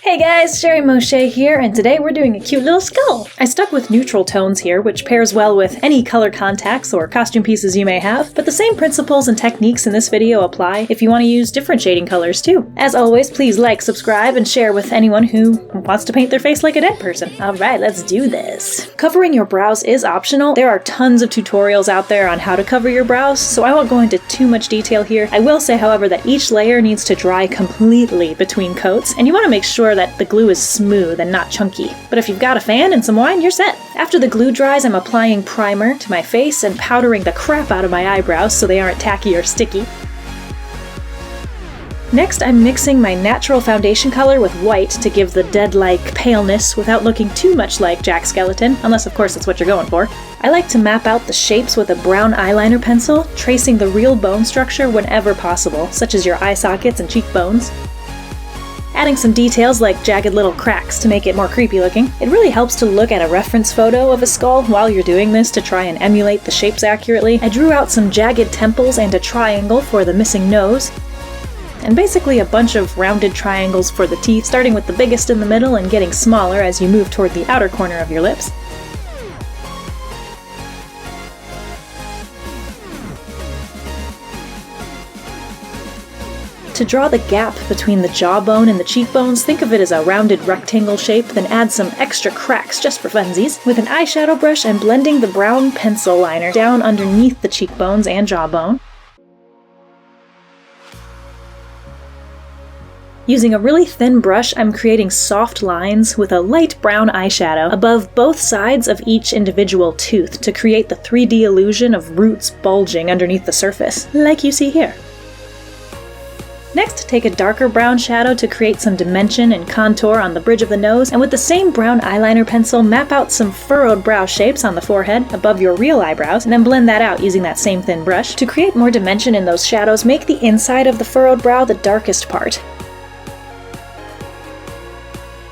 Hey guys, Sherry Moshe here, and today we're doing a cute little skull. I stuck with neutral tones here, which pairs well with any color contacts or costume pieces you may have, but the same principles and techniques in this video apply if you want to use different shading colors too. As always, please like, subscribe, and share with anyone who wants to paint their face like a dead person. Alright, let's do this. Covering your brows is optional. There are tons of tutorials out there on how to cover your brows, so I won't go into too much detail here. I will say, however, that each layer needs to dry completely between coats, and you want to make sure that the glue is smooth and not chunky. But if you've got a fan and some wine, you're set. After the glue dries, I'm applying primer to my face and powdering the crap out of my eyebrows so they aren't tacky or sticky. Next, I'm mixing my natural foundation color with white to give the dead-like paleness without looking too much like Jack Skellington, unless of course that's what you're going for. I like to map out the shapes with a brown eyeliner pencil, tracing the real bone structure whenever possible, such as your eye sockets and cheekbones. Adding some details like jagged little cracks to make it more creepy looking. It really helps to look at a reference photo of a skull while you're doing this to try and emulate the shapes accurately. I drew out some jagged temples and a triangle for the missing nose, and basically a bunch of rounded triangles for the teeth, starting with the biggest in the middle and getting smaller as you move toward the outer corner of your lips. To draw the gap between the jawbone and the cheekbones, think of it as a rounded rectangle shape, then add some extra cracks just for funsies. With an eyeshadow brush, I'm blending the brown pencil liner down underneath the cheekbones and jawbone. Using a really thin brush, I'm creating soft lines with a light brown eyeshadow above both sides of each individual tooth to create the 3D illusion of roots bulging underneath the surface, like you see here. Next, take a darker brown shadow to create some dimension and contour on the bridge of the nose, and with the same brown eyeliner pencil, map out some furrowed brow shapes on the forehead above your real eyebrows, and then blend that out using that same thin brush. To create more dimension in those shadows, make the inside of the furrowed brow the darkest part.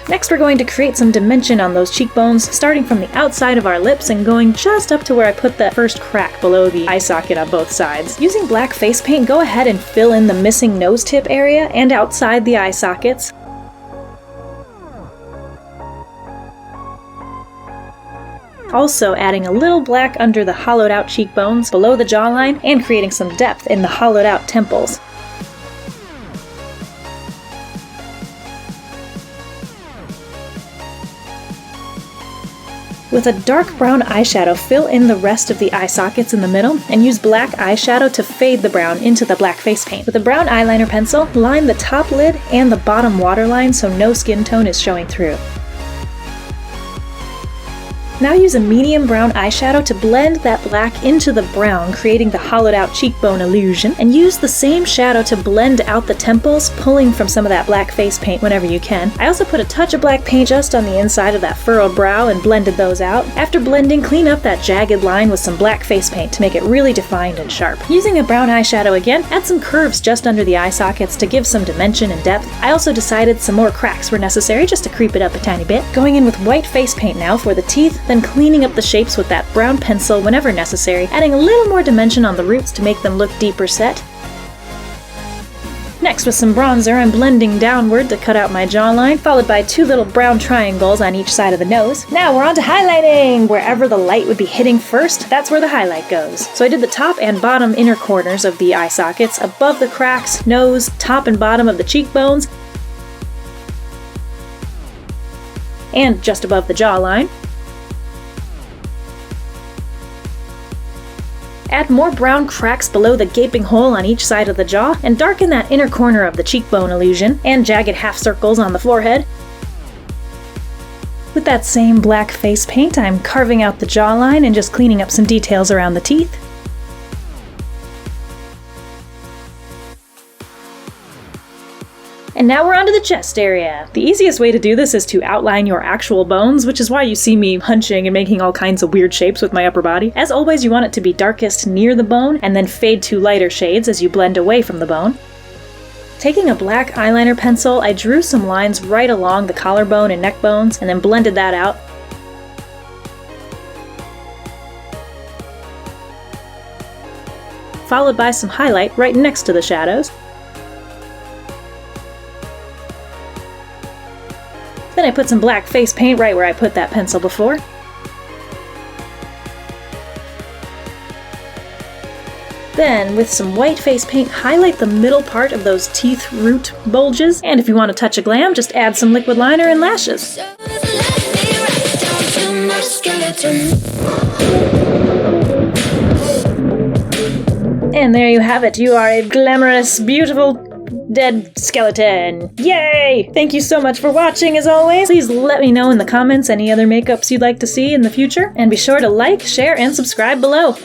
Next, we're going to create some dimension on those cheekbones, starting from the outside of our lips and going just up to where I put the first crack below the eye socket on both sides. Using black face paint, go ahead and fill in the missing nose tip area and outside the eye sockets. Also adding a little black under the hollowed out cheekbones below the jawline and creating some depth in the hollowed out temples. With a dark brown eyeshadow, fill in the rest of the eye sockets in the middle, and use black eyeshadow to fade the brown into the black face paint. With a brown eyeliner pencil, line the top lid and the bottom waterline so no skin tone is showing through. Now use a medium brown eyeshadow to blend that black into the brown, creating the hollowed out cheekbone illusion, and use the same shadow to blend out the temples, pulling from some of that black face paint whenever you can. I also put a touch of black paint just on the inside of that furrowed brow and blended those out. After blending, clean up that jagged line with some black face paint to make it really defined and sharp. Using a brown eyeshadow again, add some curves just under the eye sockets to give some dimension and depth. I also decided some more cracks were necessary just to creep it up a tiny bit. Going in with white face paint now for the teeth, then cleaning up the shapes with that brown pencil whenever necessary, adding a little more dimension on the roots to make them look deeper set. Next, with some bronzer, I'm blending downward to cut out my jawline, followed by two little brown triangles on each side of the nose. Now we're on to highlighting! Wherever the light would be hitting first, that's where the highlight goes. So I did the top and bottom inner corners of the eye sockets, above the cracks, nose, top and bottom of the cheekbones, and just above the jawline. Add more brown cracks below the gaping hole on each side of the jaw, and darken that inner corner of the cheekbone illusion, and jagged half circles on the forehead. With that same black face paint, I'm carving out the jawline and just cleaning up some details around the teeth. And now we're onto the chest area. The easiest way to do this is to outline your actual bones, which is why you see me hunching and making all kinds of weird shapes with my upper body. As always, you want it to be darkest near the bone, and then fade to lighter shades as you blend away from the bone. Taking a black eyeliner pencil, I drew some lines right along the collarbone and neck bones, and then blended that out. Followed by some highlight right next to the shadows. Then I put some black face paint right where I put that pencil before. Then, with some white face paint, highlight the middle part of those teeth root bulges. And if you want a touch of glam, just add some liquid liner and lashes. And there you have it. You are a glamorous, beautiful, dead skeleton. Yay! Thank you so much for watching, as always. Please let me know in the comments any other makeups you'd like to see in the future. And be sure to like, share, and subscribe below.